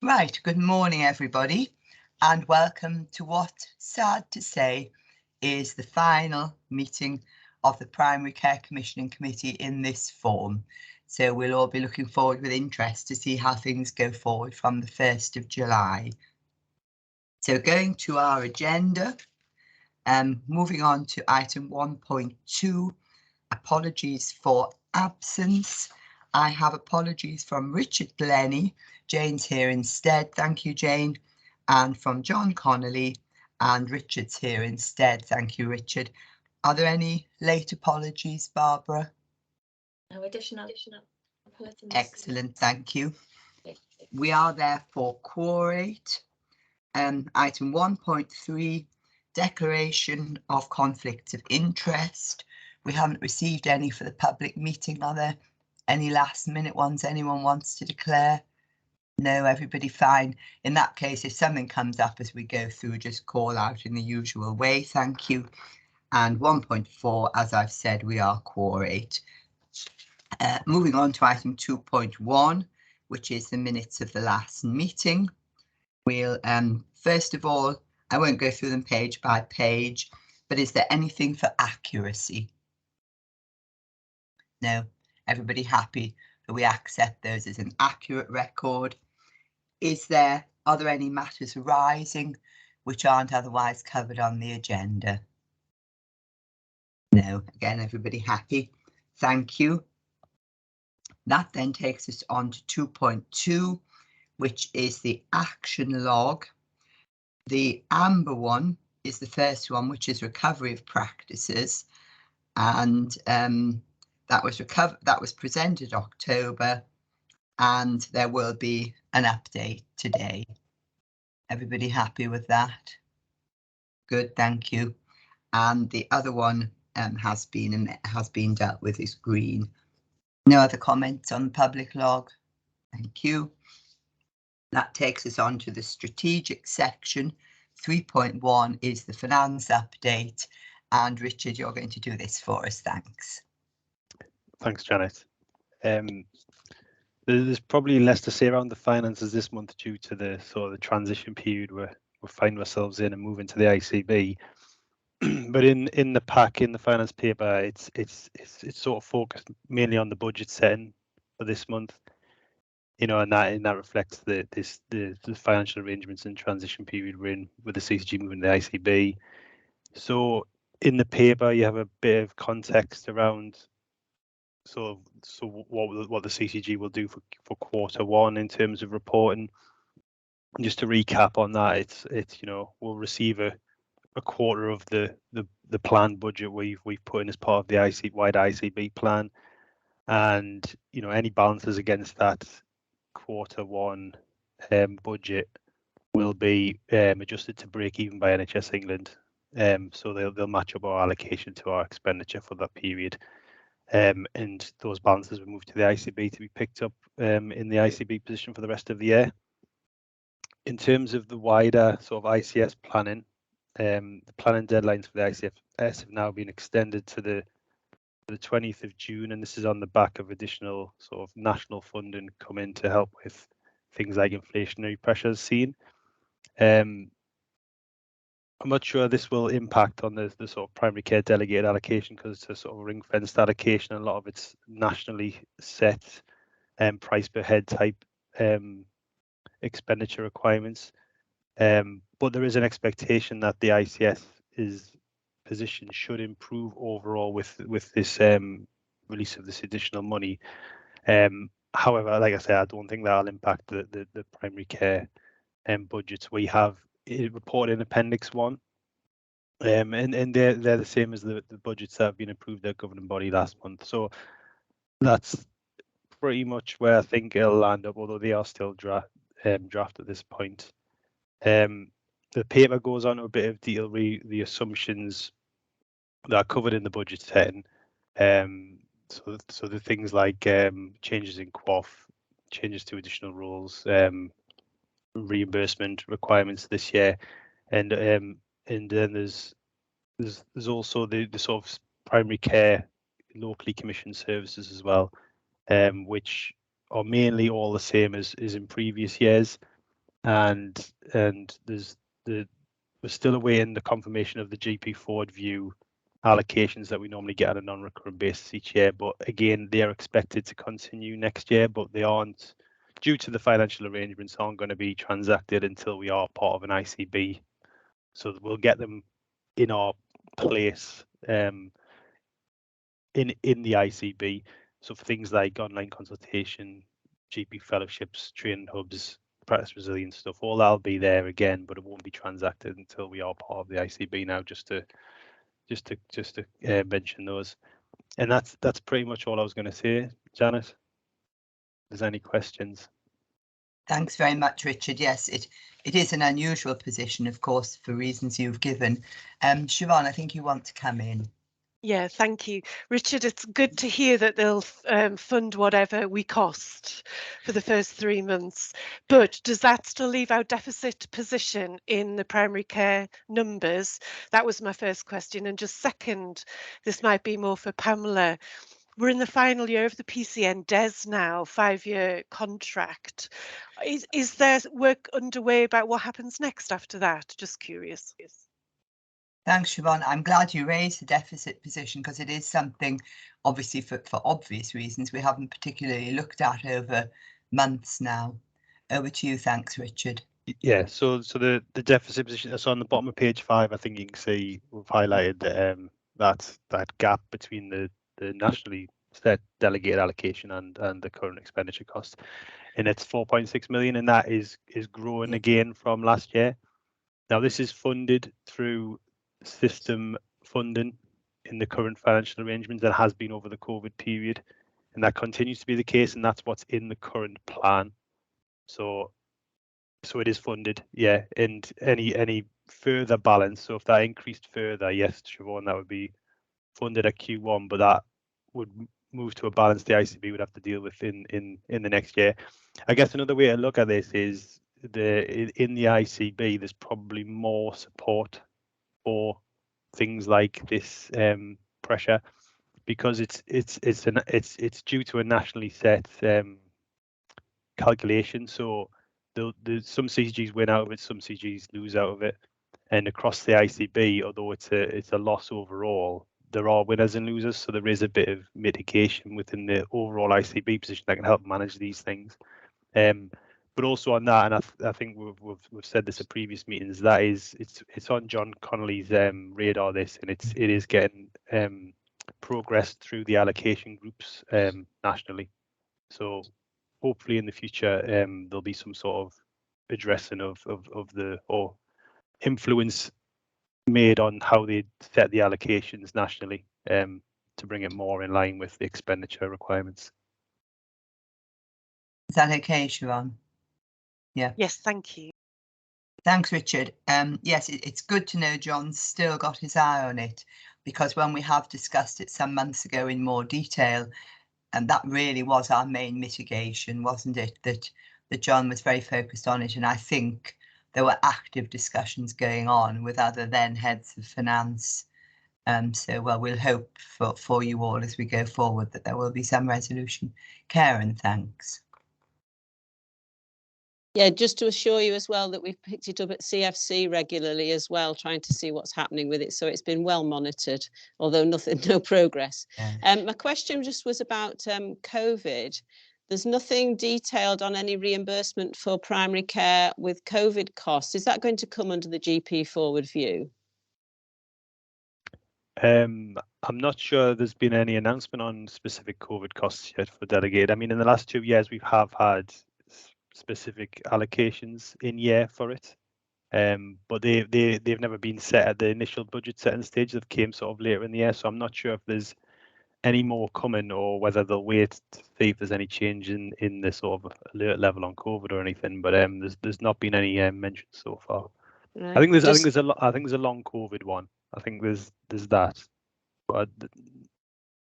Right, good morning everybody, and welcome to what, sad to say, is the final meeting of the Primary Care Commissioning Committee in this form. So we'll all be looking forward with interest to see how things go forward from the 1st of July. So going to our agenda, moving on to item 1.2, apologies for absence. I have apologies from Richard Glennie. Jane's here instead. Thank you, Jane. And from John Connolly, and Richard's here instead. Thank you, Richard. Are there any late apologies, Barbara? No additional apologies. Excellent, thank you. We are therefore quorate. Item 1.3, declaration of conflicts of interest. We haven't received any for the public meeting. Are there any last minute ones anyone wants to declare? No, everybody fine. In that case, if something comes up as we go through, just call out in the usual way. Thank you. And 1.4, as I've said, we are quorate. Moving on to item 2.1, which is the minutes of the last meeting. We'll, first of all, I won't go through them page by page, but is there anything for accuracy? No, everybody happy that we accept those as an accurate record? Are there any matters arising which aren't otherwise covered on the agenda? No, again, everybody happy. Thank you. That then takes us on to 2.2, which is the action log. The amber one is the first one, which is recovery of practices, and that was presented October, and there will be an update today. Everybody happy with that? Good, thank you. And the other one has been dealt with, is green. No other comments on the public log. Thank you. That takes us on to the strategic section. 3.1 is the finance update, and Richard, you're going to do this for us. Thanks. Thanks, Janet. There's probably less to say around the finances this month due to the sort of the transition period we're finding ourselves in and moving to the ICB. But in the pack, in the finance paper, it's sort of focused mainly on the budget setting for this month. You know, and that reflects the financial arrangements and transition period we're in with the CCG moving to the ICB. So in the paper, you have a bit of context around so what the CCG will do for Q1 in terms of reporting. And just to recap on that, it's we'll receive a quarter of the planned budget we've put in as part of the wider ICB plan, and any balances against that Q1 budget will be adjusted to break even by NHS England. So they'll match up our allocation to our expenditure for that period. And those balances will move to the ICB to be picked up in the ICB position for the rest of the year. In terms of the wider sort of ICS planning, the planning deadlines for the ICS have now been extended to the 20th of June, and this is on the back of additional sort of national funding come in to help with things like inflationary pressures seen. I'm not sure this will impact on the sort of primary care delegated allocation because it's a sort of ring-fenced allocation, and a lot of it's nationally set price per head type expenditure requirements. But there is an expectation that the ICS position should improve overall with this release of this additional money. However, like I said, I don't think that'll impact the primary care budgets. We have reported in Appendix 1, and they're the same as the budgets that have been approved at governing body last month. So that's pretty much where I think it'll land up, although they are still draft at this point. The paper goes on to a bit of detail, the assumptions that are covered in the budget setting. So the things like changes in QOF, changes to additional rules, reimbursement requirements this year, and then there's also the sort of primary care locally commissioned services as well, which are mainly all the same as in previous years. and we're still awaiting the confirmation of the GP forward view allocations that we normally get on a non-recurrent basis each year. But again, they are expected to continue next year, but they aren't, due to the financial arrangements, aren't going to be transacted until we are part of an ICB. So we'll get them in our place in the ICB. So for things like online consultation, GP fellowships, training hubs, practice resilience stuff, all that'll be there again, but it won't be transacted until we are part of the ICB now. Just to mention those, and that's pretty much all I was going to say. Janet, if there's any questions? Thanks very much, Richard. Yes, it is an unusual position, of course, for reasons you've given. Siobhan, I think you want to come in. Yeah, thank you, Richard. It's good to hear that they'll fund whatever we cost for the first 3 months. But does that still leave our deficit position in the primary care numbers? That was my first question. And just second, this might be more for Pamela. We're in the final year of the PCN DES now, 5-year contract. Is there work underway about what happens next after that? Just curious. Thanks, Siobhan. I'm glad you raised the deficit position because it is something, obviously, for obvious reasons, we haven't particularly looked at over months now. Over to you. Thanks, Richard. Yeah, so the deficit position that's on the bottom of page 5, I think you can see we've highlighted that gap between the nationally set delegated allocation and the current expenditure cost, and it's 4.6 million, and that is growing again from last year. Now this is funded through system funding in the current financial arrangements that has been over the COVID period, and that continues to be the case, and that's what's in the current plan. So it is funded, yeah, and any further balance, so if that increased further, yes, Siobhan, that would be funded at Q1, but that would move to a balance the ICB would have to deal with in the next year. I guess another way to look at this is in the ICB there's probably more support for things like this pressure, because it's due to a nationally set calculation. So some CCGs win out of it, some CCGs lose out of it, and across the ICB, although it's a loss overall, there are winners and losers. So there is a bit of mitigation within the overall ICB position that can help manage these things. But also on that, and I think we've said this at previous meetings, that is it's on John Connolly's radar, this, and it is getting progressed through the allocation groups nationally. So hopefully in the future there'll be some sort of addressing of the or influence made on how they set the allocations nationally to bring it more in line with the expenditure requirements. Is that okay, Siobhan? Yeah. Yes, thank you. Thanks, Richard. Yes, it's good to know John's still got his eye on it, because when we have discussed it some months ago in more detail, and that really was our main mitigation, wasn't it? That John was very focused on it, and I think there were active discussions going on with other then heads of finance. So, well, we'll hope for you all as we go forward that there will be some resolution. Karen, thanks. Yeah, just to assure you as well that we've picked it up at CFC regularly as well, trying to see what's happening with it. So it's been well monitored, although no progress. Yeah. My question just was about COVID. There's nothing detailed on any reimbursement for primary care with COVID costs. Is that going to come under the GP forward view? I'm not sure there's been any announcement on specific COVID costs yet for delegated. I mean, in the last 2 years, we have had specific allocations in year for it, but they've never been set at the initial budget setting stage. That came sort of later in the year, so I'm not sure if there's any more coming or whether they'll wait to see if there's any change in the sort of alert level on COVID or anything. But there's not been any mention so far. Right. I think there's a long COVID one. I think there's that, but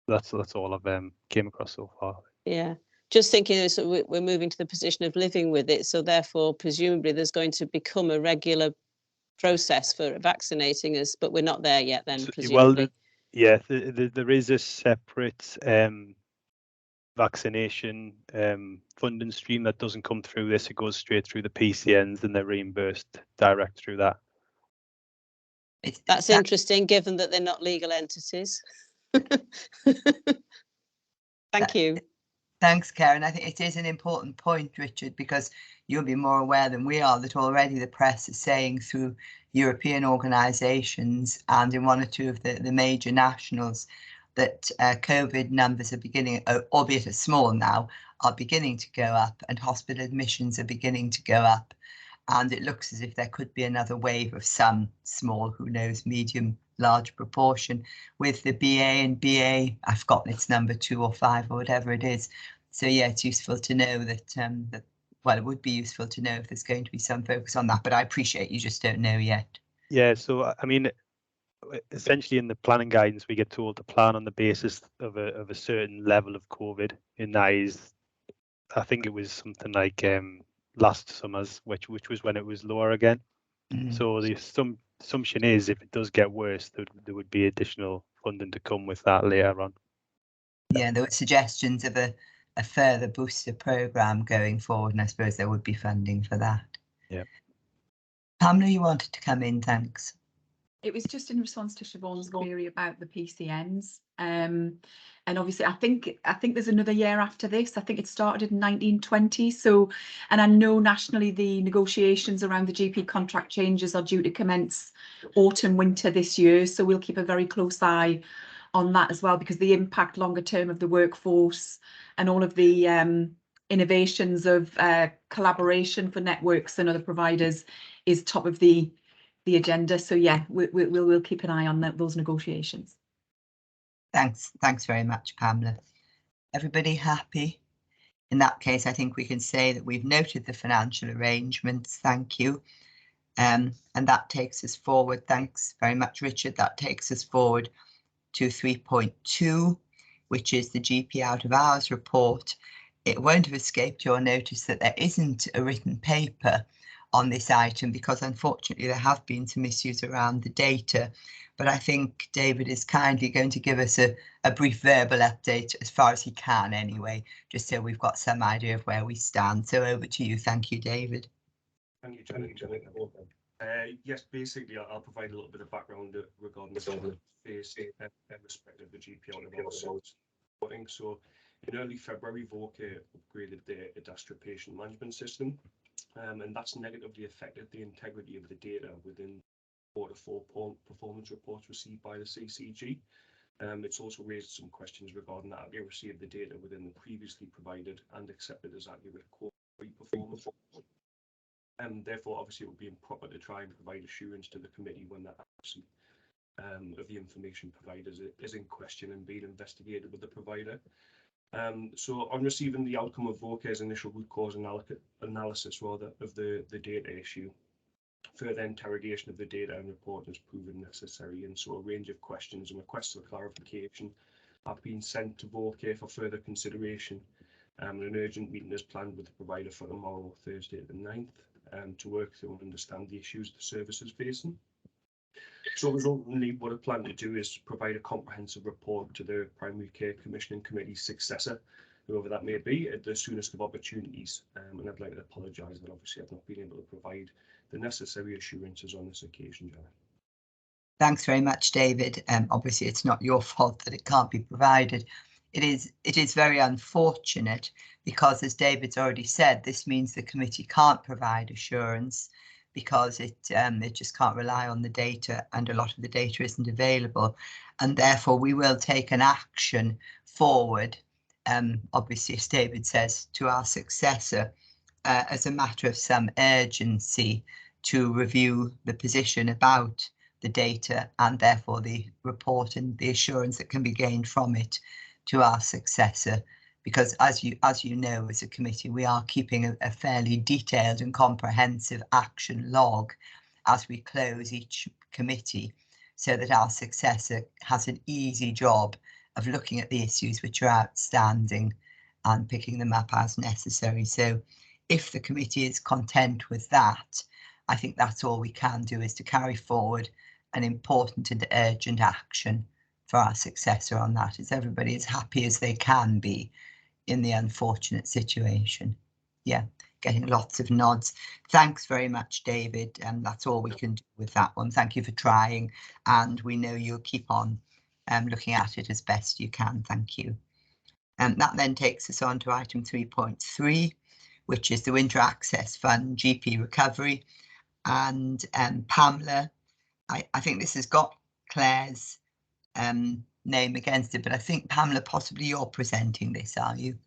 that's all I've came across so far. Yeah. Just thinking, so we're moving to the position of living with it, so therefore presumably there's going to become a regular process for vaccinating us, but we're not there yet then, presumably. Well, yeah, there is a separate vaccination funding stream that doesn't come through this. It goes straight through the PCNs and they're reimbursed direct through that. That's interesting, given that they're not legal entities. Thank you. Thanks, Karen. I think it is an important point, Richard, because you'll be more aware than we are that already the press is saying through European organisations and in one or two of the major nationals that COVID numbers are beginning, albeit small now, are beginning to go up and hospital admissions are beginning to go up. And it looks as if there could be another wave of some small, who knows, medium, large proportion with the BA and BA. I've forgotten its number 2 or 5 or whatever it is. So yeah, it's useful to know that, well, it would be useful to know if there's going to be some focus on that, but I appreciate you just don't know yet. Yeah, so I mean, essentially in the planning guidance, we get told to plan on the basis of a certain level of COVID, and that is, I think it was something like last summer's, which was when it was lower again. So the assumption is if it does get worse, there would be additional funding to come with that later on. Yeah, there were suggestions of a further booster programme going forward, and I suppose there would be funding for that. Yeah. Pamela, you wanted to come in, thanks. It was just in response to Siobhan's query about the PCNs. And obviously, I think there's another year after this. I think it started in 1920. So, and I know nationally the negotiations around the GP contract changes are due to commence autumn, winter this year. So we'll keep a very close eye on that as well, because the impact longer term of the workforce and all of the innovations of collaboration for networks and other providers is top of the agenda. So yeah, we'll keep an eye on those negotiations. Thanks very much, Pamela. Everybody happy? In that case, I think we can say that we've noted the financial arrangements. Thank you. And that takes us forward. Thanks very much, Richard. That takes us forward to 3.2, which is the GP out of hours report. It won't have escaped your notice that there isn't a written paper on this item because unfortunately there have been some issues around the data, but I think David is kindly going to give us a brief verbal update as far as he can anyway, just so we've got some idea of where we stand. So over to you. Thank you, David. Thank you, Jenny. Yes, basically I'll provide a little bit of background regarding the phase in respect of the GP out of hours reporting. So in early February, VOCA upgraded their Adastra patient management system. And that's negatively affected the integrity of the data within Q4 performance reports received by the CCG. It's also raised some questions regarding the accuracy of the data within the previously provided and accepted as accurate Q3 performance. Therefore, obviously, it would be improper to try and provide assurance to the committee when the accuracy of the information provided is in question and being investigated with the provider. So on receiving the outcome of VOCA's initial root cause analysis of the data issue, further interrogation of the data and report has proven necessary, and so a range of questions and requests for clarification have been sent to VOCA for further consideration. An urgent meeting is planned with the provider for tomorrow, Thursday the 9th, to work through and understand the issues the service is facing. So resultantly, what I plan to do is provide a comprehensive report to the Primary Care Commissioning Committee successor, whoever that may be, at the soonest of opportunities. And I'd like to apologise that obviously I've not been able to provide the necessary assurances on this occasion, Janet. Thanks very much, David. Obviously, it's not your fault that it can't be provided. It is very unfortunate because, as David's already said, this means the committee can't provide assurance because it just can't rely on the data, and a lot of the data isn't available, and therefore we will take an action forward, obviously, as David says, to our successor as a matter of some urgency to review the position about the data and therefore the report and the assurance that can be gained from it to our successor. Because as you know, as a committee, we are keeping a fairly detailed and comprehensive action log as we close each committee, so that our successor has an easy job of looking at the issues which are outstanding and picking them up as necessary. So if the committee is content with that, I think that's all we can do, is to carry forward an important and urgent action for our successor on that, as everybody is happy as they can be in the unfortunate situation. Yeah, getting lots of nods. Thanks very much, David. That's all we can do with that one. Thank you for trying, and we know you'll keep on looking at it as best you can. Thank you. And that then takes us on to item 3.3, which is the Winter Access Fund GP recovery. And Pamela, I think this has got Claire's name against it, but I think Pamela, possibly you're presenting this, are you?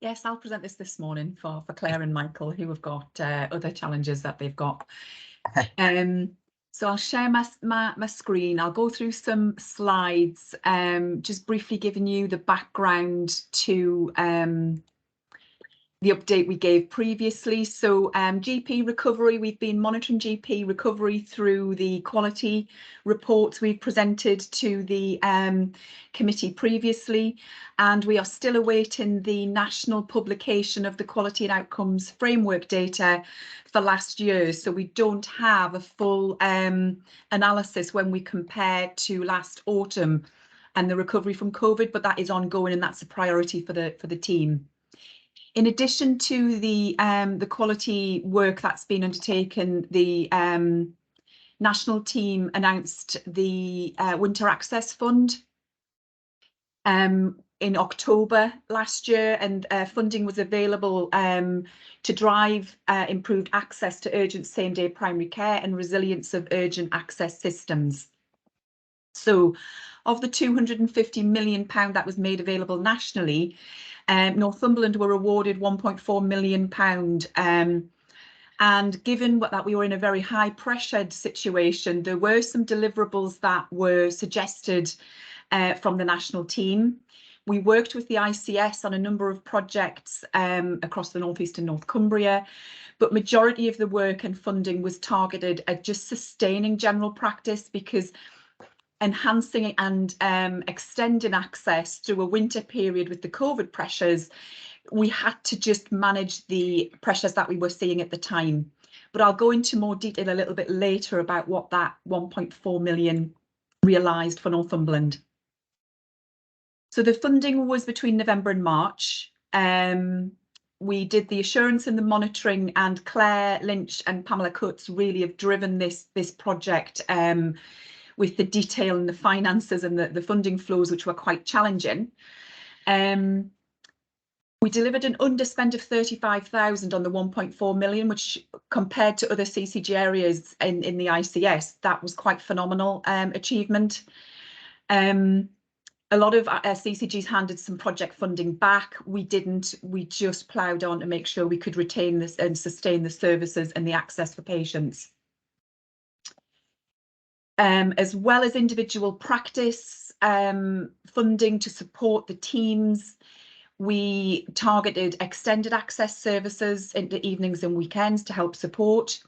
Yes, I'll present this morning for Claire and Michael, who have got other challenges that they've got. So I'll share my screen. I'll go through some slides, just briefly giving you the background to the update we gave previously. So GP recovery, we've been monitoring GP recovery through the quality reports we've presented to the committee previously, and we are still awaiting the national publication of the quality and outcomes framework data for last year. So we don't have a full analysis when we compare to last autumn and the recovery from COVID, but that is ongoing and that's a priority for the team. In addition to the quality work that's been undertaken, the national team announced the Winter Access Fund in October last year, and funding was available to drive improved access to urgent same-day primary care and resilience of urgent access systems. So of the £250 million that was made available nationally, Northumberland were awarded £1.4 million. And given that we were in a very high pressured situation, there were some deliverables that were suggested from the national team. We worked with the ICS on a number of projects across the North East and North Cumbria, but majority of the work and funding was targeted at just sustaining general practice, because enhancing and extending access through a winter period with the COVID pressures, we had to just manage the pressures that we were seeing at the time. But I'll go into more detail a little bit later about what that 1.4 million realised for Northumberland. So the funding was between November and March. We did the assurance and the monitoring, and Claire Lynch and Pamela Cutts really have driven this project with the detail and the finances and the funding flows, which were quite challenging. We delivered an underspend of 35,000 on the 1.4 million, which compared to other CCG areas in the ICS, that was quite phenomenal achievement. A lot of CCGs handed some project funding back. We didn't. We just ploughed on to make sure we could retain this and sustain the services and the access for patients. As well as individual practice funding to support the teams, we targeted extended access services into evenings and weekends to help support.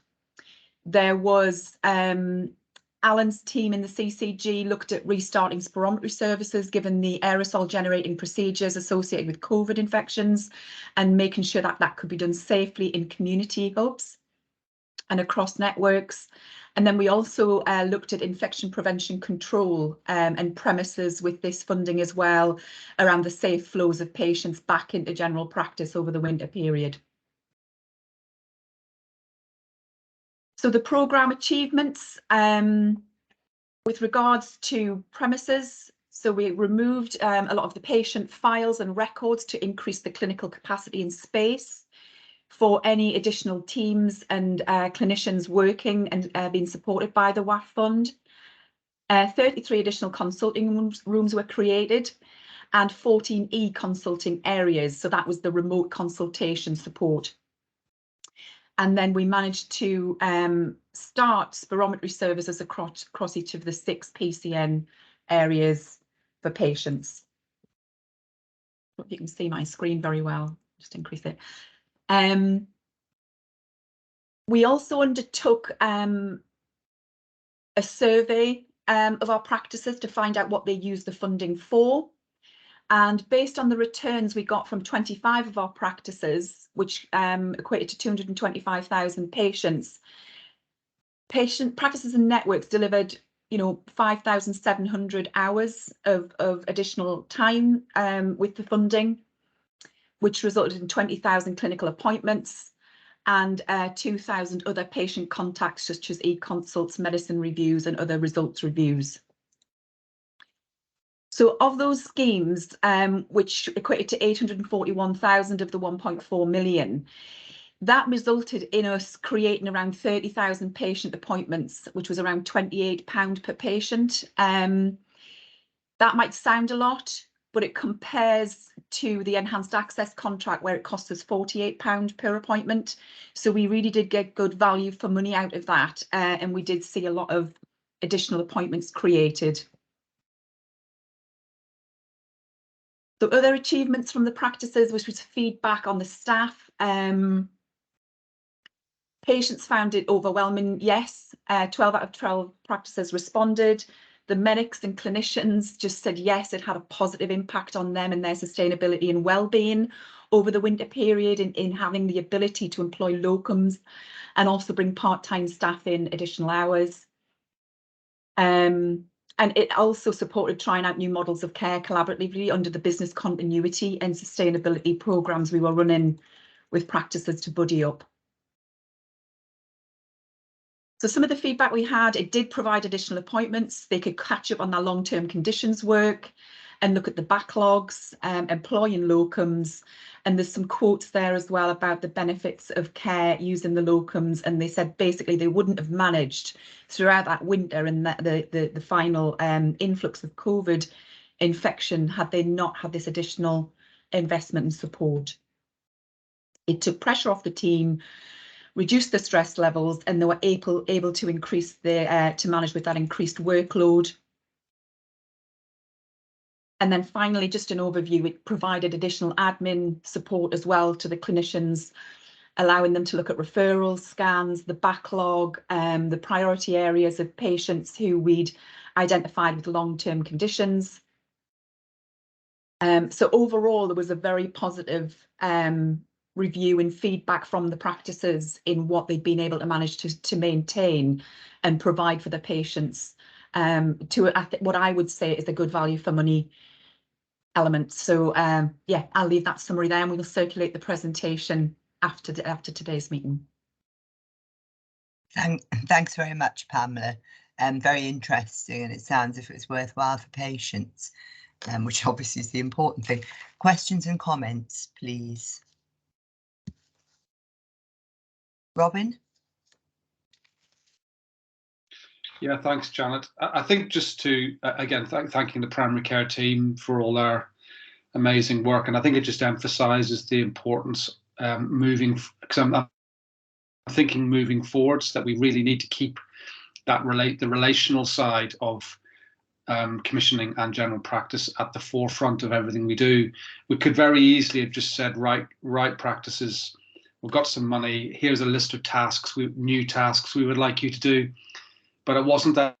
There was Alan's team in the CCG looked at restarting spirometry services given the aerosol generating procedures associated with COVID infections, and making sure that that could be done safely in community hubs and across networks. And then we also looked at infection prevention control and premises with this funding as well, around the safe flows of patients back into general practice over the winter period. So the programme achievements with regards to premises, so we removed a lot of the patient files and records to increase the clinical capacity and space for any additional teams and clinicians working and being supported by the WAF fund. 33 additional consulting rooms were created and 14 e-consulting areas. So that was the remote consultation support. And then we managed to start spirometry services across each of the 6 PCN areas for patients. I hope you can see my screen very well, just increase it. We also undertook a survey of our practices to find out what they use the funding for. And based on the returns we got from 25 of our practices, which equated to 225,000 patients, practices and networks delivered 5,700 hours of additional time with the funding. which resulted in 20,000 clinical appointments and 2,000 other patient contacts, such as e-consults, medicine reviews and other results reviews. So of those schemes, which equated to 841,000 of the 1.4 million, that resulted in us creating around 30,000 patient appointments, which was around £28 per patient. That might sound a lot, but it compares to the enhanced access contract where it costs us £48 per appointment. So we really did get good value for money out of that, and we did see a lot of additional appointments created. So other achievements from the practices, which was feedback on the staff. Patients found it overwhelming, yes. 12 out of 12 practices responded. The medics and clinicians just said yes, it had a positive impact on them and their sustainability and well-being over the winter period in having the ability to employ locums and also bring part-time staff in additional hours. And it also supported trying out new models of care collaboratively under the business continuity and sustainability programmes we were running with practices to buddy up. So some of the feedback we had, it did provide additional appointments. They could catch up on their long-term conditions work and look at the backlogs, employing locums. And there's some quotes there as well about the benefits of care using the locums. And they said basically they wouldn't have managed throughout that winter and the final influx of COVID infection had they not had this additional investment and support. It took pressure off the team, reduced the stress levels, and they were able to increase to manage with that increased workload. And then finally, just an overview, it provided additional admin support as well to the clinicians, allowing them to look at referrals, scans, the backlog, the priority areas of patients who we'd identified with long-term conditions. So overall, there was a very positive review and feedback from the practices in what they've been able to manage to maintain and provide for the patients, to what I would say is a good value for money element. So yeah, I'll leave that summary there and we will circulate the presentation after today's meeting. Thanks very much, Pamela. Very interesting, and it sounds as if it's worthwhile for patients, which obviously is the important thing. Questions and comments, please. Robin? Yeah, thanks, Janet. I think just to, again, thanking the primary care team for all their amazing work. And I think it just emphasises the importance moving, because I'm thinking moving forwards that we really need to keep that the relational side of commissioning and general practice at the forefront of everything we do. We could very easily have just said, right practices, we've got some money, here's a list of tasks, new tasks we would like you to do. But it wasn't that.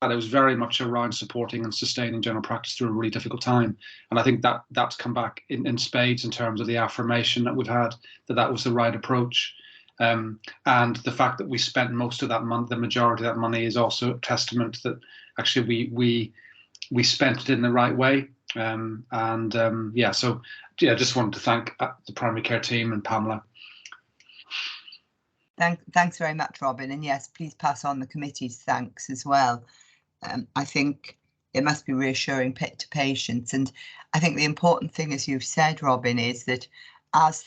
It was very much around supporting and sustaining general practice through a really difficult time. And I think that's come back in spades in terms of the affirmation that we've had, that was the right approach. And the fact that we spent most of that month, the majority of that money, is also a testament that actually we spent it in the right way. Yeah, so yeah, just wanted to thank the primary care team and Pamela. Thanks very much, Robin. And yes, please pass on the committee's thanks as well. I think it must be reassuring to patients. And I think the important thing, as you've said, Robin, is that as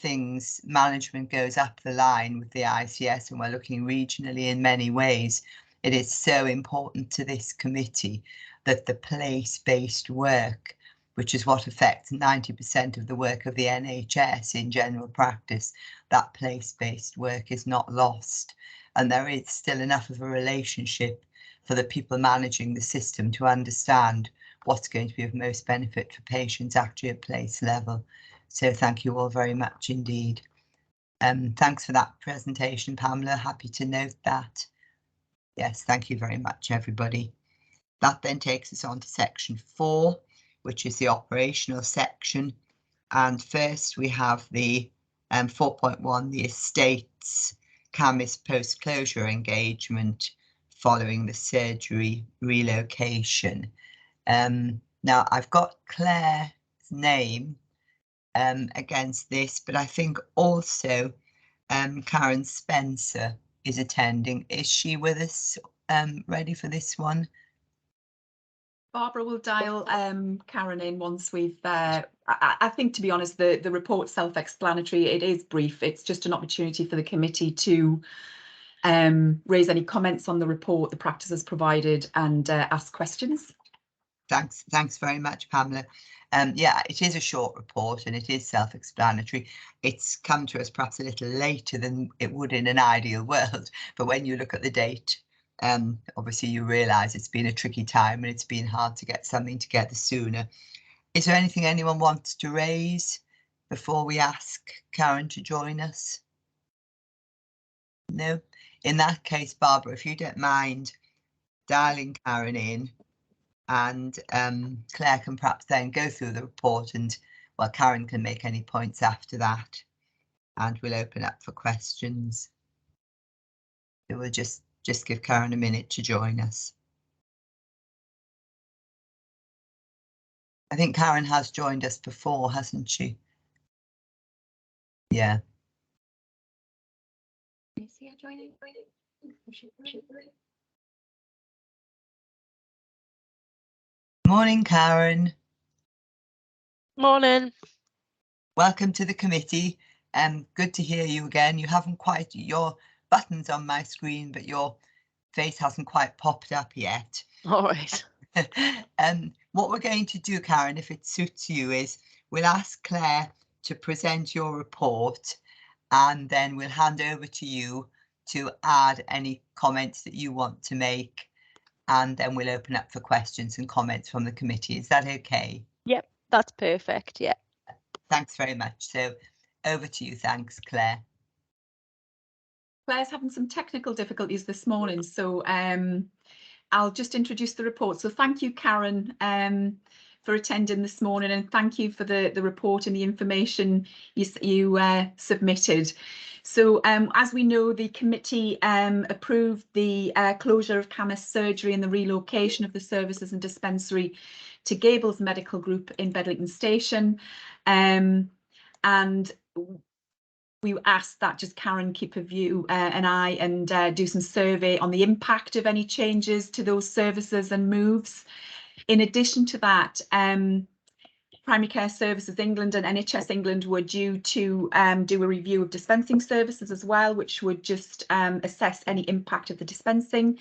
management goes up the line with the ICS, and we're looking regionally in many ways, it is so important to this committee that the place-based work, which is what affects 90% of the work of the NHS in general practice, that place-based work is not lost. And there is still enough of a relationship for the people managing the system to understand what's going to be of most benefit for patients actually at place level. So thank you all very much indeed. Thanks for that presentation, Pamela. Happy to note that. Yes, thank you very much, everybody. That then takes us on to section 4, which is the operational section. And first we have the 4.1, the estates CAMHS post-closure engagement following the surgery relocation. Now I've got Claire's name against this, but I think also Karen Spencer is attending. Is she with us, ready for this one? Barbara will dial Karen in once we've. I think, to be honest, the report's self-explanatory. It is brief. It's just an opportunity for the committee to raise any comments on the report the practices provided and ask questions. Thanks very much, Pamela. Yeah, it is a short report and it is self-explanatory. It's come to us perhaps a little later than it would in an ideal world, but when you look at the date, obviously you realise it's been a tricky time and it's been hard to get something together sooner. Is there anything anyone wants to raise before we ask Karen to join us? No? In that case, Barbara, if you don't mind dialing Karen in, and Claire can perhaps then go through the report, and well, Karen can make any points after that, and we'll open up for questions. So we'll just give Karen a minute to join us. I think Karen has joined us before, hasn't she? Yeah. Is he joining? Morning, Karen. Morning. Welcome to the committee. Good to hear you again. You haven't quite, your button's on my screen, but your face hasn't quite popped up yet. All right. What we're going to do, Karen, if it suits you, is we'll ask Claire to present your report, and then we'll hand over to you to add any comments that you want to make, and then we'll open up for questions and comments from the committee. Is that okay? Yep, that's perfect. Yeah. Thanks very much. So over to you. Thanks, Claire. Claire's having some technical difficulties this morning, so I'll just introduce the report. So thank you, Karen, for attending this morning, and thank you for the report and the information you submitted. So as we know, the committee approved the closure of Camas surgery and the relocation of the services and dispensary to Gables Medical Group in Bedlington Station. And we asked that just Karen keep a view an eye and do some survey on the impact of any changes to those services and moves. In addition to that, Primary Care Services England and NHS England were due to do a review of dispensing services as well, which would just assess any impact of the dispensing.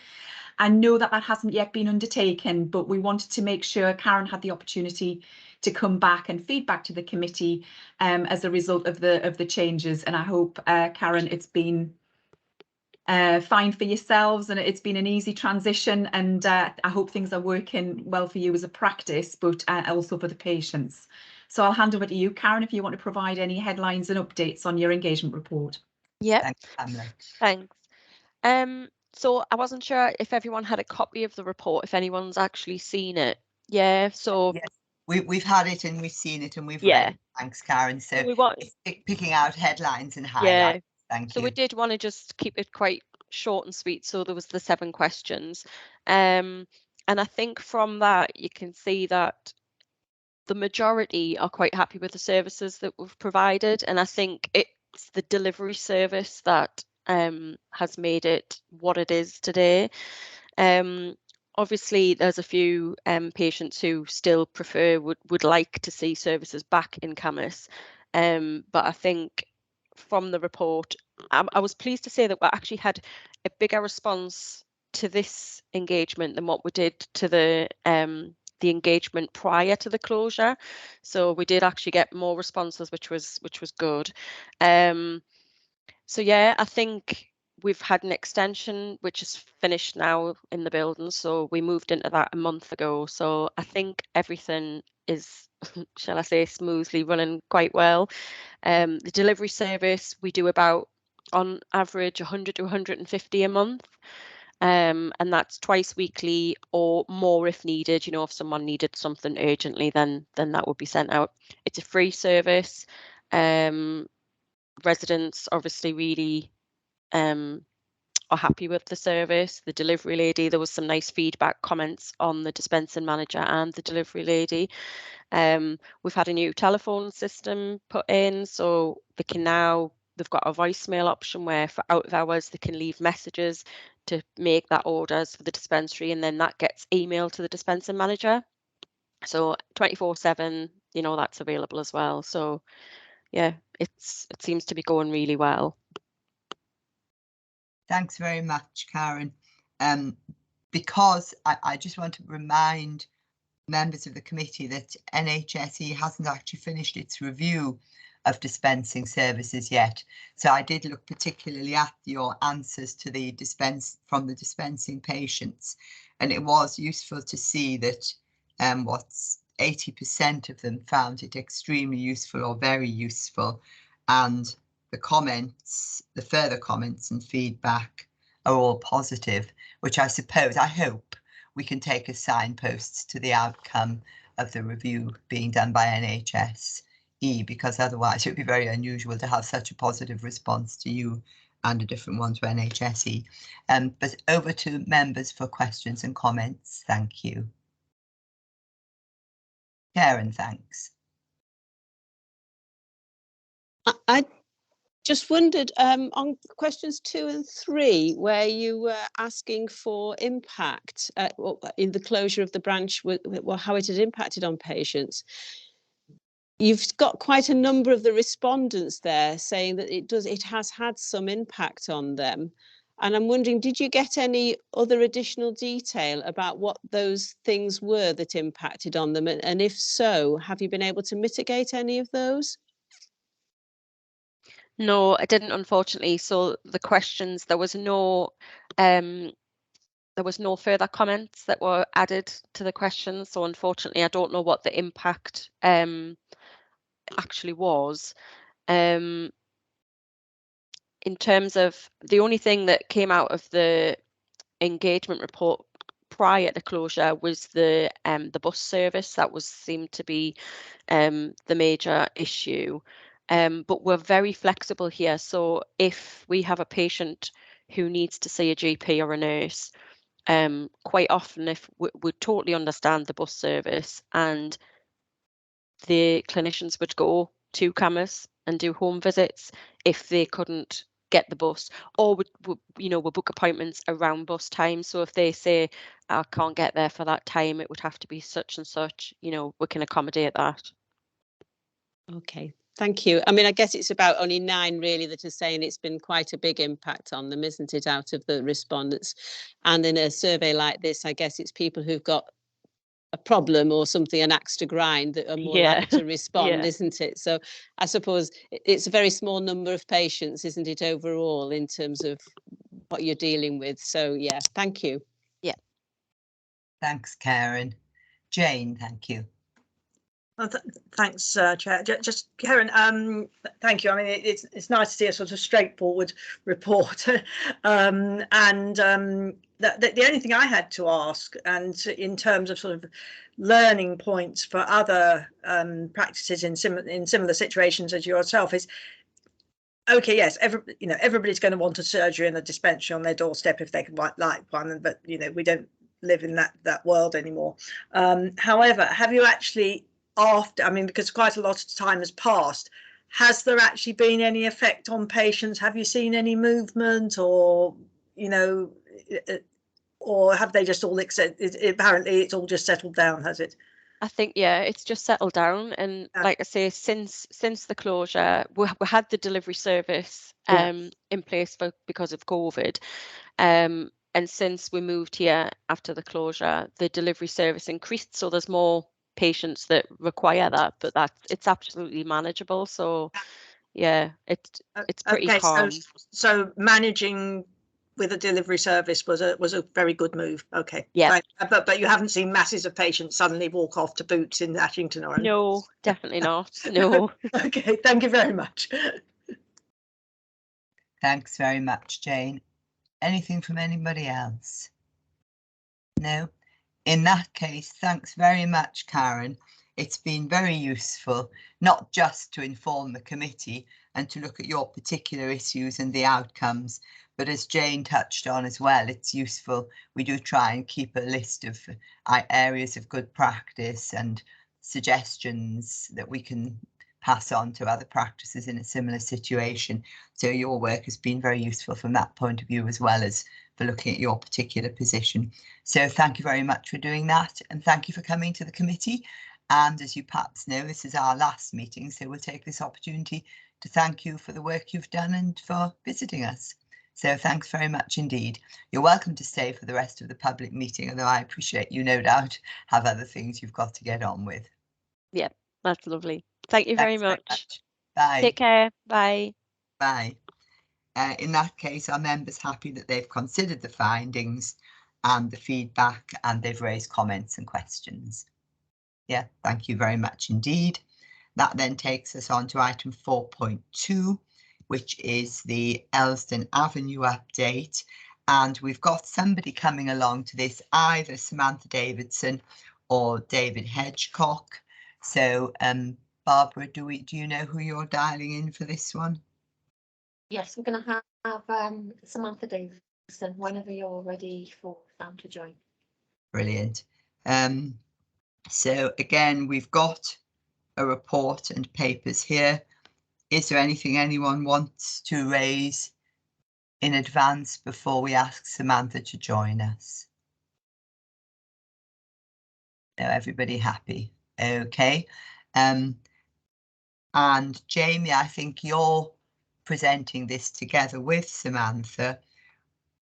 I know that hasn't yet been undertaken, but we wanted to make sure Karen had the opportunity to come back and feedback to the committee as a result of the changes. And I hope, Karen, it's been fine for yourselves and it's been an easy transition, and I hope things are working well for you as a practice, but also for the patients. So I'll hand over to you, Karen, if you want to provide any headlines and updates on your engagement report. Yep. Thanks, Pamela. Thanks. So I wasn't sure if everyone had a copy of the report, if anyone's actually seen it. Yeah, so yes, we've had it and we've seen it and we've read it. Thanks, Karen. So we want picking out headlines and highlights. Thank you. So we did want to just keep it quite short and sweet. So there was the 7 questions. And I think from that you can see that the majority are quite happy with the services that we've provided. And I think it's the delivery service that has made it what it is today. Obviously, there's a few patients who still would like to see services back in Camas, but I think from the report, I was pleased to say that we actually had a bigger response to this engagement than what we did to the engagement prior to the closure. So we did actually get more responses, which was good. So yeah, I think we've had an extension which is finished now in the building. So we moved into that a month ago. So I think everything is, shall I say, smoothly running quite well. The delivery service, we do about, on average, 100 to 150 a month. And that's twice weekly or more if needed. You know, if someone needed something urgently, then that would be sent out. It's a free service. Residents obviously really are happy with the service. The delivery lady, there was some nice feedback comments on the dispensing manager and the delivery lady. We've had a new telephone system put in, so they can now, they've got a voicemail option where for out of hours they can leave messages to make that orders for the dispensary, and then that gets emailed to the dispensing manager. So 24/7, you know, that's available as well. So yeah, it seems to be going really well. Thanks very much, Karen. Because I just want to remind members of the committee that NHSE hasn't actually finished its review of dispensing services yet. So I did look particularly at your answers to the from the dispensing patients, and it was useful to see that what's 80% of them found it extremely useful or very useful, and the comments, the further comments and feedback are all positive, which I hope we can take as signposts to the outcome of the review being done by NHSE, because otherwise it would be very unusual to have such a positive response to you and a different one to NHSE. But over to members for questions and comments. Thank you. Karen, thanks. I just wondered on questions 2 and 3, where you were asking for impact in the closure of the branch, how it had impacted on patients. You've got quite a number of the respondents there saying that it has had some impact on them. And I'm wondering, did you get any other additional detail about what those things were that impacted on them? And if so, have you been able to mitigate any of those? No, I didn't, unfortunately. So the questions, there was no further comments that were added to the questions. So unfortunately, I don't know what the impact actually was. In terms of the only thing that came out of the engagement report prior to closure was the bus service. That seemed to be the major issue. But we're very flexible here. So if we have a patient who needs to see a GP or a nurse, quite often if we totally understand the bus service, and the clinicians would go to Camas and do home visits if they couldn't get the bus, or we book appointments around bus time. So if they say I can't get there for that time, it would have to be such and such, we can accommodate that. Okay, thank you. I mean, I guess it's about only 9 really that are saying it's been quite a big impact on them, isn't it, out of the respondents? And in a survey like this, I guess it's people who've got a problem or something, an axe to grind, that are more likely to respond, isn't it? So I suppose it's a very small number of patients, isn't it, overall, in terms of what you're dealing with. So yeah, thank you. Yeah. Thanks, Karen. Jane, thank you. Well, thanks, Chair. Just Karen, thank you. I mean, it's nice to see a sort of straightforward report. The only thing I had to ask, and in terms of sort of learning points for other practices in similar situations as yourself, is okay. Yes, everybody's going to want a surgery and a dispensary on their doorstep if they can like one, but we don't live in that world anymore. However, have you actually, because quite a lot of time has passed, has there actually been any effect on patients? Have you seen any movement, or or have they just all apparently it's all just settled down, has it? I think, yeah, it's just settled down. And like I say, since the closure, we had the delivery service in place because of COVID. And since we moved here after the closure, the delivery service increased. So there's more patients that require that, but it's absolutely manageable. So yeah, it's pretty calm. So managing with a delivery service was a very good move. Okay. Yeah. But you haven't seen masses of patients suddenly walk off to Boots in Ashington or anything? No, definitely not. No. Okay, thank you very much. Thanks very much, Jane. Anything from anybody else? No? In that case, thanks very much, Karen. It's been very useful, not just to inform the committee and to look at your particular issues and the outcomes, But as Jane touched on as well, it's useful. We do try and keep a list of areas of good practice and suggestions that we can pass on to other practices in a similar situation. So your work has been very useful from that point of view, as well as for looking at your particular position. So thank you very much for doing that, and thank you for coming to the committee. And as you perhaps know, this is our last meeting, so we'll take this opportunity to thank you for the work you've done and for visiting us. So thanks very much indeed. You're welcome to stay for the rest of the public meeting, although I appreciate you no doubt have other things you've got to get on with. Yeah, that's lovely. Thank you very much. Bye. Take care. Bye. Bye. In that case, are members happy that they've considered the findings and the feedback, and they've raised comments and questions? Yeah, thank you very much indeed. That then takes us on to item 4.2, which is the Elsdon Avenue update. And we've got somebody coming along to this, either Samantha Davidson or David Hedgecock. So, Barbara, do you know who you're dialing in for this one? Yes, we're going to have Samantha Davidson whenever you're ready for Sam to join. Brilliant. So again, we've got a report and papers here. Is there anything anyone wants to raise in advance before we ask Samantha to join us? No, everybody happy? Okay. And Jamie, I think you're presenting this together with Samantha.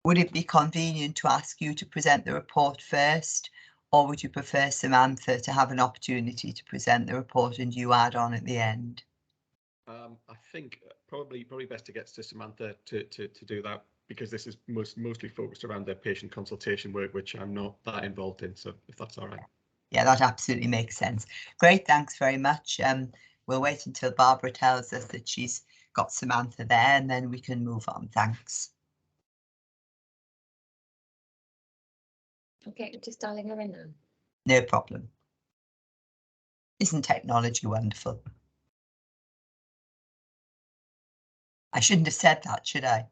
Would it be convenient to ask you to present the report first, or would you prefer Samantha to have an opportunity to present the report and you add on at the end? I think probably best to get to Samantha to do that, because this is mostly focused around the patient consultation work, which I'm not that involved in. So if that's all right. Yeah, that absolutely makes sense. Great, thanks very much. We'll wait until Barbara tells us that she's got Samantha there, and then we can move on. Thanks. Okay, we're just dialing her in now. No problem. Isn't technology wonderful? I shouldn't have said that, should I?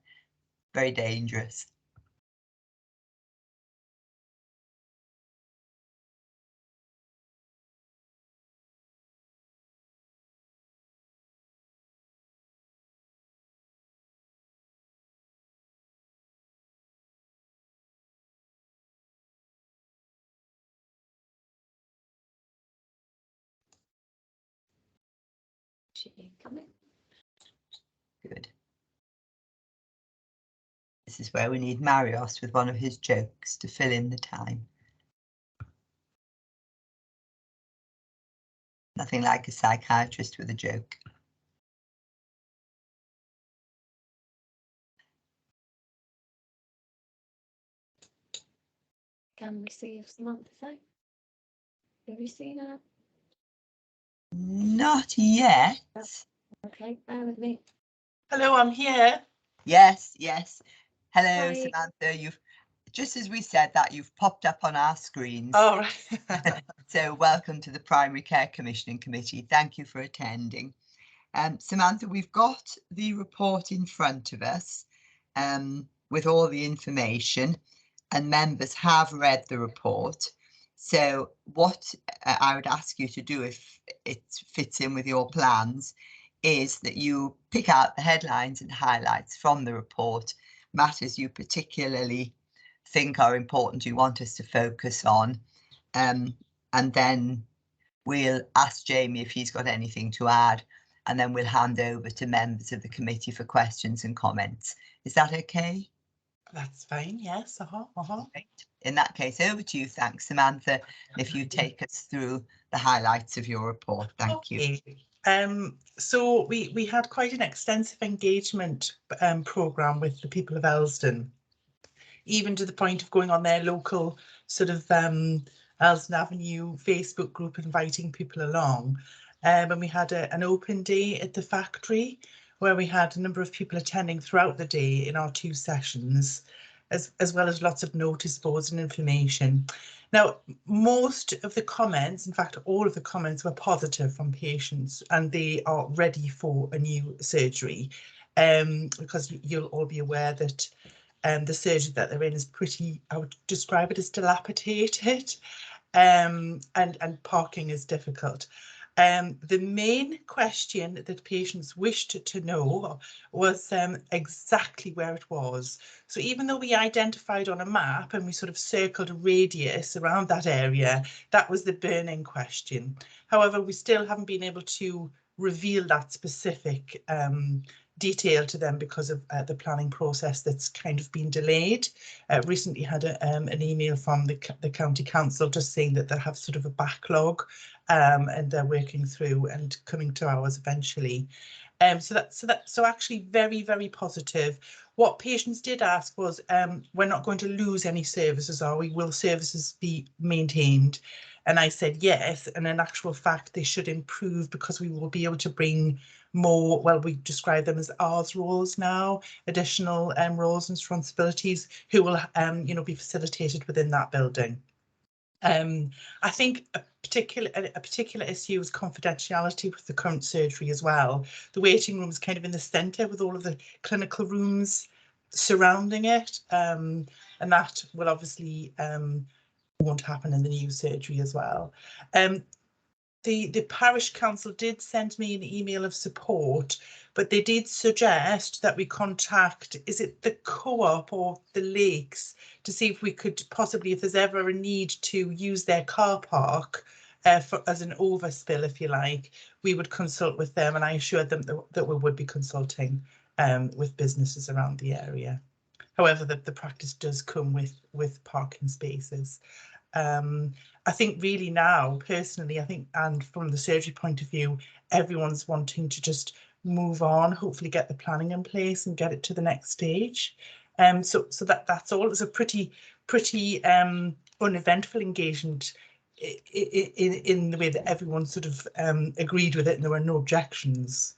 Very dangerous. She coming? Good. This is where we need Marios with one of his jokes to fill in the time. Nothing like a psychiatrist with a joke. Can we see if Samantha's out? Have you seen her? Not yet. Okay, bear with me. Hello, I'm here. Yes, yes. Hello, Hi. Samantha. You've, just as we said that, you've popped up on our screens. Oh, right. So welcome to the Primary Care Commissioning Committee. Thank you for attending. Samantha, we've got the report in front of us with all the information, and members have read the report. So what I would ask you to do, if it fits in with your plans, is that you pick out the headlines and highlights from the report, matters you particularly think are important, you want us to focus on, and then we'll ask Jamie if he's got anything to add, and then we'll hand over to members of the committee for questions and comments. Is that okay? That's fine, yes. Right. In that case, over to you. Thanks, Samantha. If you take us through the highlights of your report. Thank you. So we had quite an extensive engagement programme with the people of Elsdon, even to the point of going on their local sort of Elsdon Avenue Facebook group, inviting people along. And we had an open day at the factory, where we had a number of people attending throughout the day in our 2 sessions, as well as lots of notice boards and information. Now, most of the comments, in fact, all of the comments were positive from patients, and they are ready for a new surgery. because you'll all be aware that the surgery that they're in is pretty, I would describe it as dilapidated, and parking is difficult. The main question that patients wished to know was exactly where it was. So even though we identified on a map and we sort of circled a radius around that area, that was the burning question. However, we still haven't been able to reveal that specific detail to them because of the planning process that's kind of been delayed. Recently had an email from the county council just saying that they have sort of a backlog, and they're working through and coming to ours eventually. So actually very, very positive. What patients did ask was, we're not going to lose any services, are we? Will services be maintained? And I said yes, and in actual fact they should improve because we will be able to bring more, well, we describe them as R's roles now, additional roles and responsibilities, who will you know, be facilitated within that building. I think a particular issue is confidentiality with the current surgery as well. The waiting room is kind of in the centre with all of the clinical rooms surrounding it, and that will obviously won't happen in the new surgery as well. The parish council did send me an email of support, but they did suggest that we contact, is it the Co-op or the Lakes, to see if we could possibly, if there's ever a need to use their car park as an overspill, if you like, we would consult with them, and I assured them that we would be consulting with businesses around the area. However, the practice does come with parking spaces. I think really now, personally, I think, and from the surgery point of view, everyone's wanting to just move on, hopefully get the planning in place and get it to the next stage. So that's all. It's a pretty uneventful engagement in the way that everyone sort of agreed with it, and there were no objections.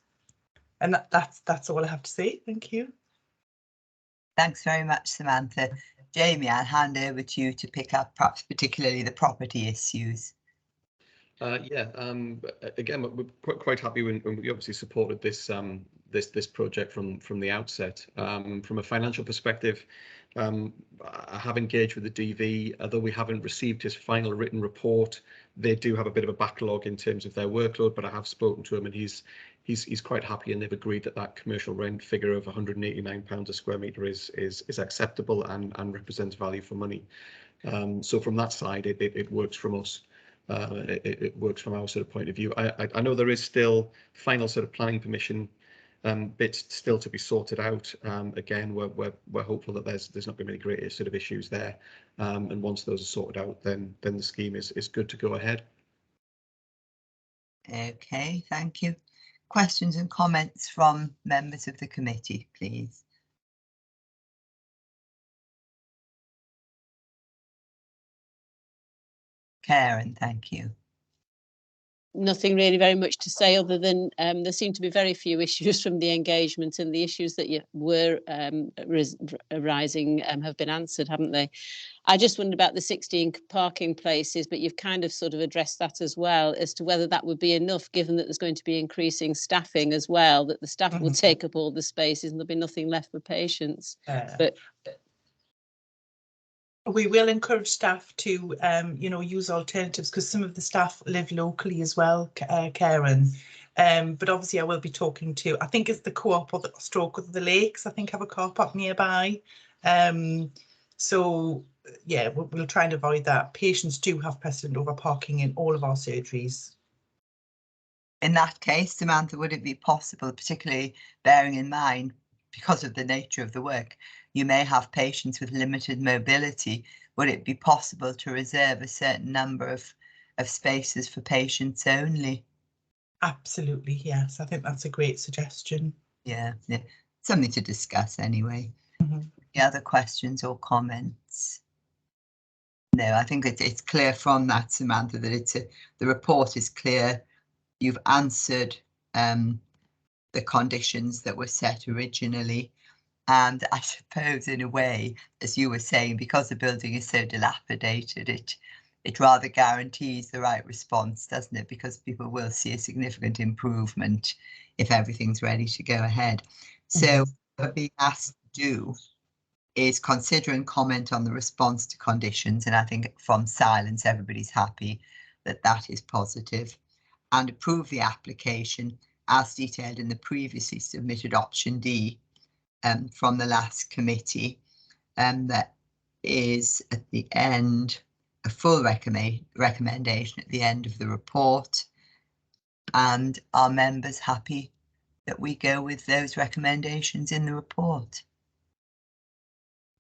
And that's all I have to say. Thank you. Thanks very much, Samantha. Jamie, I'll hand over to you to pick up perhaps particularly the property issues. Again, we're quite happy when we obviously supported this this project from the outset. From a financial perspective, I have engaged with the DV, although we haven't received his final written report. They do have a bit of a backlog in terms of their workload, but I have spoken to him, and he's quite happy, and they've agreed that that commercial rent figure of £189 a square metre is acceptable and represents value for money. So from that side, it works from us. It works from our sort of point of view. I know there is still final sort of planning permission bits still to be sorted out. Again, we're hopeful that there's not going to be any great sort of issues there. And once those are sorted out, then the scheme is good to go ahead. Okay, thank you. Questions and comments from members of the committee, please. Karen, thank you. Nothing really very much to say other than there seem to be very few issues from the engagement, and the issues that were arising have been answered, haven't they? I just wondered about the 16 parking places, but you've kind of sort of addressed that as well, as to whether that would be enough, given that there's going to be increasing staffing as well, that the staff will take up all the spaces and there'll be nothing left for patients. But we will encourage staff to, you know, use alternatives, because some of the staff live locally as well, Karen. But obviously I will be talking to, I think it's the Co-op or the Stroke of the Lakes, I think have a car park nearby. So yeah, we'll try and avoid that. Patients do have precedent over parking in all of our surgeries. In that case, Samantha, would it be possible, particularly bearing in mind, because of the nature of the work, you may have patients with limited mobility, would it be possible to reserve a certain number of spaces for patients only? Absolutely, yes. I think that's a great suggestion. Yeah. Something to discuss anyway. Any other questions or comments? No, I think it's clear from that, Samantha, that the report is clear. You've answered the conditions that were set originally. And I suppose in a way, as you were saying, because the building is so dilapidated, it rather guarantees the right response, doesn't it? Because people will see a significant improvement if everything's ready to go ahead. So what we're being asked to do is consider and comment on the response to conditions, and I think from silence everybody's happy that that is positive, and approve the application as detailed in the previously submitted option D from the last committee, that is at the end a full recommendation at the end of the report. And are members happy that we go with those recommendations in the report?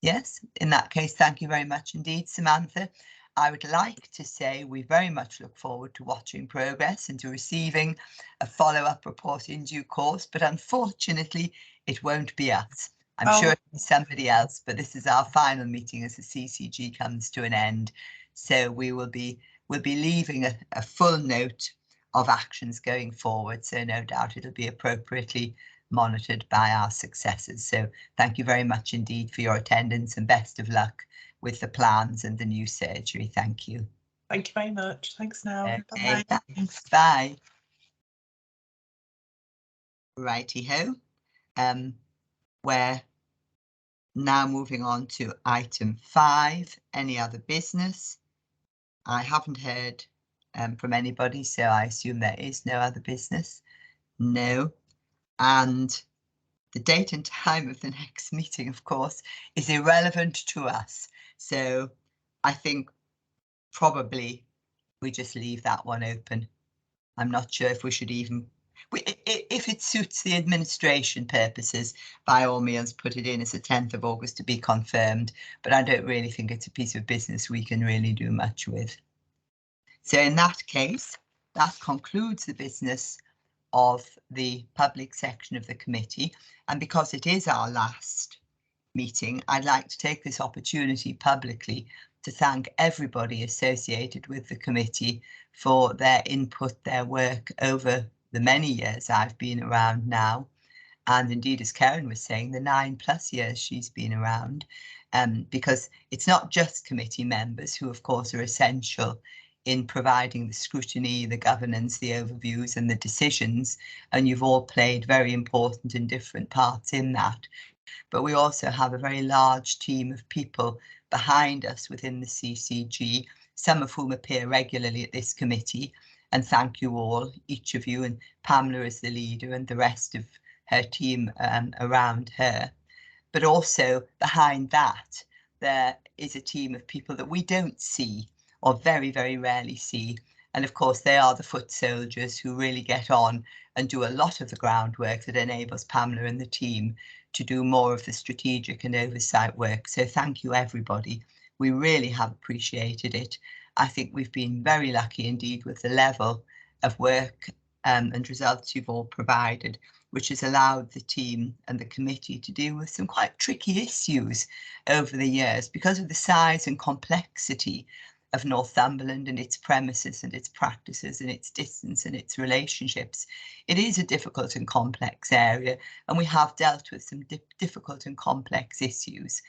Yes, in that case, thank you very much indeed, Samantha. I would like to say we very much look forward to watching progress and to receiving a follow-up report in due course, but unfortunately it won't be us. I'm sure it'll be somebody else, but this is our final meeting as the CCG comes to an end. So we'll be leaving a full note of actions going forward. So no doubt it'll be appropriately monitored by our successors. So thank you very much indeed for your attendance and best of luck with the plans and the new surgery. Thank you. Thank you very much. Thanks now. Okay, Bye-bye. thanks. Bye. Righty-ho. We're now moving on to item 5, any other business. I haven't heard from anybody, so I assume there is no other business. No. And the date and time of the next meeting, of course, is irrelevant to us. So I think probably we just leave that one open. I'm not sure if we should even, if it suits the administration purposes, by all means put it in as the 10th of August to be confirmed, but I don't really think it's a piece of business we can really do much with. So in that case, that concludes the business of the public section of the committee. And because it is our last meeting, I'd like to take this opportunity publicly to thank everybody associated with the committee for their input, their work over the many years I've been around now. And indeed, as Karen was saying, the 9+ years she's been around, because it's not just committee members who, of course, are essential in providing the scrutiny, the governance, the overviews and the decisions, and you've all played very important and different parts in that. But we also have a very large team of people behind us within the CCG, some of whom appear regularly at this committee, and thank you all, each of you, and Pamela as the leader and the rest of her team around her. But also behind that, there is a team of people that we don't see or very, very rarely see. And of course, they are the foot soldiers who really get on and do a lot of the groundwork that enables Pamela and the team to do more of the strategic and oversight work. So thank you, everybody. We really have appreciated it. I think we've been very lucky indeed with the level of work and results you've all provided, which has allowed the team and the committee to deal with some quite tricky issues over the years because of the size and complexity of Northumberland and its premises and its practices and its distance and its relationships. It is a difficult and complex area, and we have dealt with some difficult and complex issues.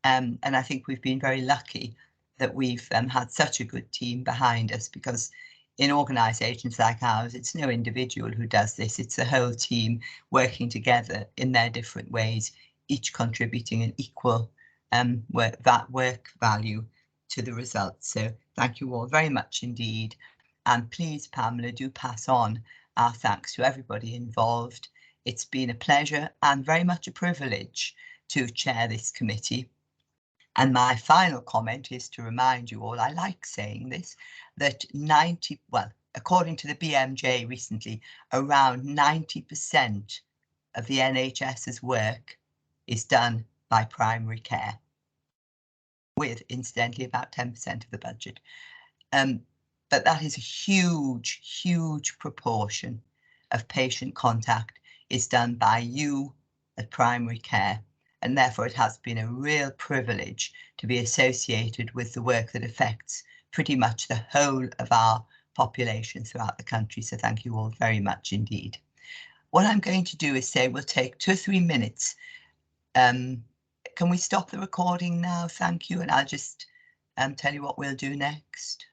And I think we've been very lucky that we've had such a good team behind us, because in organisations like ours, it's no individual who does this, it's the whole team working together in their different ways, each contributing an equal work value to the results. So thank you all very much indeed. And please, Pamela, do pass on our thanks to everybody involved. It's been a pleasure and very much a privilege to chair this committee. And my final comment is to remind you all, I like saying this, that according to the BMJ recently, around 90% of the NHS's work is done by primary care, with incidentally about 10% of the budget. But that is a huge, huge proportion of patient contact is done by you at primary care. And therefore it has been a real privilege to be associated with the work that affects pretty much the whole of our population throughout the country. So thank you all very much indeed. What I'm going to do is say we'll take 2 or 3 minutes. Can we stop the recording now? Thank you. And I'll just tell you what we'll do next.